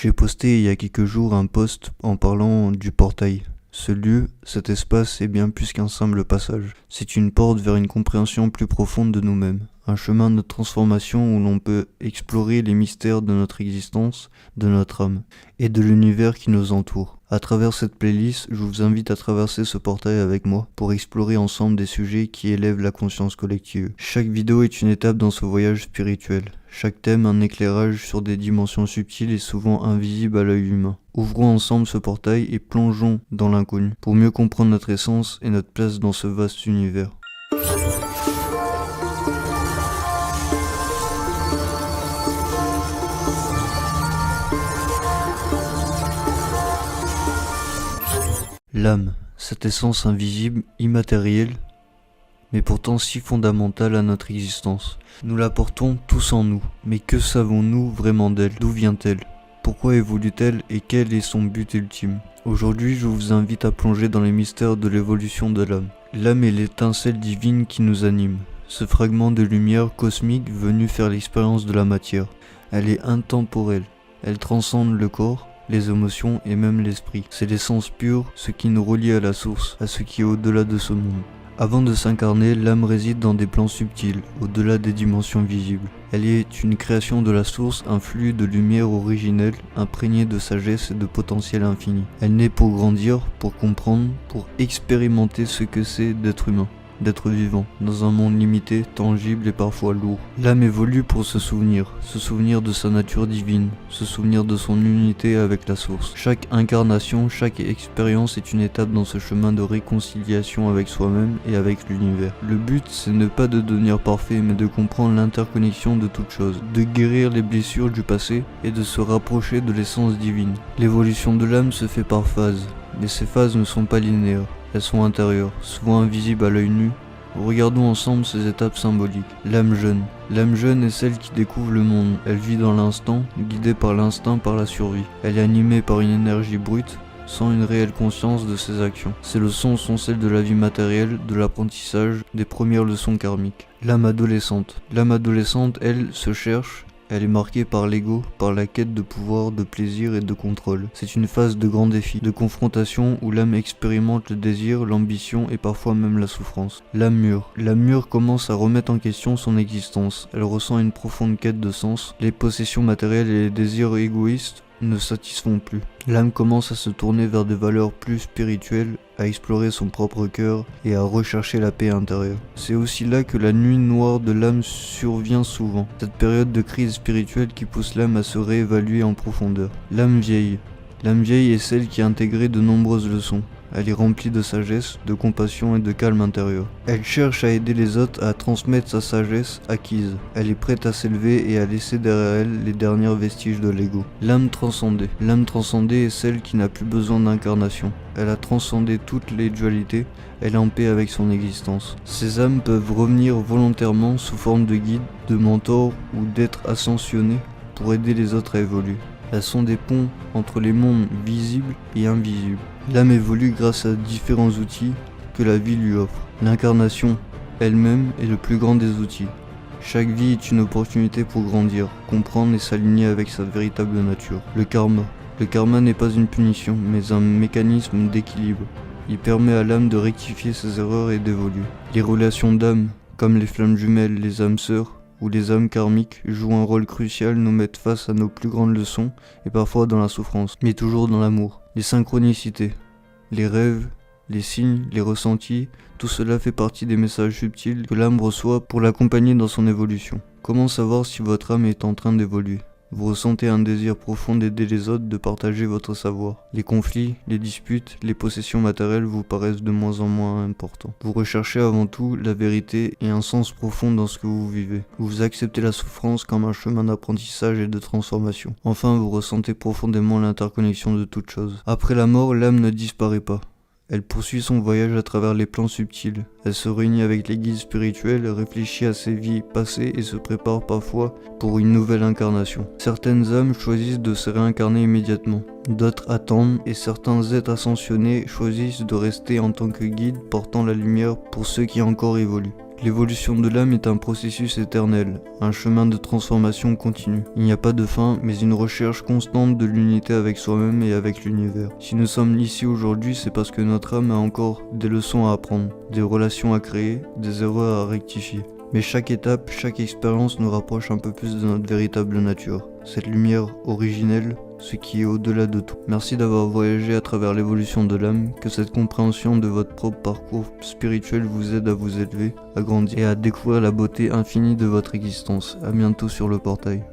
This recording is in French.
J'ai posté il y a quelques jours un post en parlant du portail. Ce lieu, cet espace est bien plus qu'un simple passage. C'est une porte vers une compréhension plus profonde de nous-mêmes. Un chemin de transformation où l'on peut explorer les mystères de notre existence, de notre âme, et de l'univers qui nous entoure. À travers cette playlist, je vous invite à traverser ce portail avec moi pour explorer ensemble des sujets qui élèvent la conscience collective. Chaque vidéo est une étape dans ce voyage spirituel. Chaque thème un éclairage sur des dimensions subtiles et souvent invisibles à l'œil humain. Ouvrons ensemble ce portail et plongeons dans l'inconnu pour mieux comprendre notre essence et notre place dans ce vaste univers. L'âme, cette essence invisible, immatérielle, mais pourtant si fondamentale à notre existence. Nous la portons tous en nous, mais que savons-nous vraiment d'elle? D'où vient-elle? Pourquoi évolue-t-elle et quel est son but ultime? Aujourd'hui, je vous invite à plonger dans les mystères de l'évolution de l'âme. L'âme est l'étincelle divine qui nous anime, ce fragment de lumière cosmique venu faire l'expérience de la matière. Elle est intemporelle, elle transcende le corps, les émotions et même l'esprit. C'est l'essence pure, ce qui nous relie à la source, à ce qui est au-delà de ce monde. Avant de s'incarner, l'âme réside dans des plans subtils, au-delà des dimensions visibles. Elle est une création de la source, un flux de lumière originelle, imprégné de sagesse et de potentiel infini. Elle naît pour grandir, pour comprendre, pour expérimenter ce que c'est d'être humain, d'être vivant, dans un monde limité, tangible et parfois lourd. L'âme évolue pour se souvenir de sa nature divine, se souvenir de son unité avec la source. Chaque incarnation, chaque expérience est une étape dans ce chemin de réconciliation avec soi-même et avec l'univers. Le but, c'est ne pas de devenir parfait, mais de comprendre l'interconnexion de toutes choses, de guérir les blessures du passé et de se rapprocher de l'essence divine. L'évolution de l'âme se fait par phases, mais ces phases ne sont pas linéaires. Elles sont intérieures, souvent invisibles à l'œil nu. Regardons ensemble ces étapes symboliques. L'âme jeune. L'âme jeune est celle qui découvre le monde. Elle vit dans l'instant, guidée par l'instinct, par la survie. Elle est animée par une énergie brute, sans une réelle conscience de ses actions. Ses leçons sont celles de la vie matérielle, de l'apprentissage, des premières leçons karmiques. L'âme adolescente. L'âme adolescente, elle, se cherche. Elle est marquée par l'ego, par la quête de pouvoir, de plaisir et de contrôle. C'est une phase de grands défis, de confrontation où l'âme expérimente le désir, l'ambition et parfois même la souffrance. L'âme mûre. L'âme mûre commence à remettre en question son existence. Elle ressent une profonde quête de sens. Les possessions matérielles et les désirs égoïstes ne satisfont plus. L'âme commence à se tourner vers des valeurs plus spirituelles, à explorer son propre cœur et à rechercher la paix intérieure. C'est aussi là que la nuit noire de l'âme survient souvent, cette période de crise spirituelle qui pousse l'âme à se réévaluer en profondeur. L'âme vieille. L'âme vieille est celle qui a intégré de nombreuses leçons. Elle est remplie de sagesse, de compassion et de calme intérieur. Elle cherche à aider les autres à transmettre sa sagesse acquise. Elle est prête à s'élever et à laisser derrière elle les derniers vestiges de l'ego. L'âme transcendée. L'âme transcendée est celle qui n'a plus besoin d'incarnation. Elle a transcendé toutes les dualités, elle est en paix avec son existence. Ces âmes peuvent revenir volontairement sous forme de guide, de mentor ou d'être ascensionnées pour aider les autres à évoluer. Elles sont des ponts entre les mondes visibles et invisibles. L'âme évolue grâce à différents outils que la vie lui offre. L'incarnation elle-même est le plus grand des outils. Chaque vie est une opportunité pour grandir, comprendre et s'aligner avec sa véritable nature. Le karma. Le karma n'est pas une punition, mais un mécanisme d'équilibre. Il permet à l'âme de rectifier ses erreurs et d'évoluer. Les relations d'âme, comme les flammes jumelles, les âmes sœurs, où les âmes karmiques jouent un rôle crucial, nous mettent face à nos plus grandes leçons et parfois dans la souffrance, mais toujours dans l'amour. Les synchronicités, les rêves, les signes, les ressentis, tout cela fait partie des messages subtils que l'âme reçoit pour l'accompagner dans son évolution. Comment savoir si votre âme est en train d'évoluer? Vous ressentez un désir profond d'aider les autres, de partager votre savoir. Les conflits, les disputes, les possessions matérielles vous paraissent de moins en moins importants. Vous recherchez avant tout la vérité et un sens profond dans ce que vous vivez. Vous acceptez la souffrance comme un chemin d'apprentissage et de transformation. Enfin, vous ressentez profondément l'interconnexion de toutes choses. Après la mort, l'âme ne disparaît pas. Elle poursuit son voyage à travers les plans subtils. Elle se réunit avec les guides spirituels, réfléchit à ses vies passées et se prépare parfois pour une nouvelle incarnation. Certaines âmes choisissent de se réincarner immédiatement. D'autres attendent et certains êtres ascensionnés choisissent de rester en tant que guides portant la lumière pour ceux qui encore évoluent. L'évolution de l'âme est un processus éternel, un chemin de transformation continue. Il n'y a pas de fin, mais une recherche constante de l'unité avec soi-même et avec l'univers. Si nous sommes ici aujourd'hui, c'est parce que notre âme a encore des leçons à apprendre, des relations à créer, des erreurs à rectifier. Mais chaque étape, chaque expérience nous rapproche un peu plus de notre véritable nature, cette lumière originelle, ce qui est au-delà de tout. Merci d'avoir voyagé à travers l'évolution de l'âme, que cette compréhension de votre propre parcours spirituel vous aide à vous élever, à grandir et à découvrir la beauté infinie de votre existence. À bientôt sur le portail.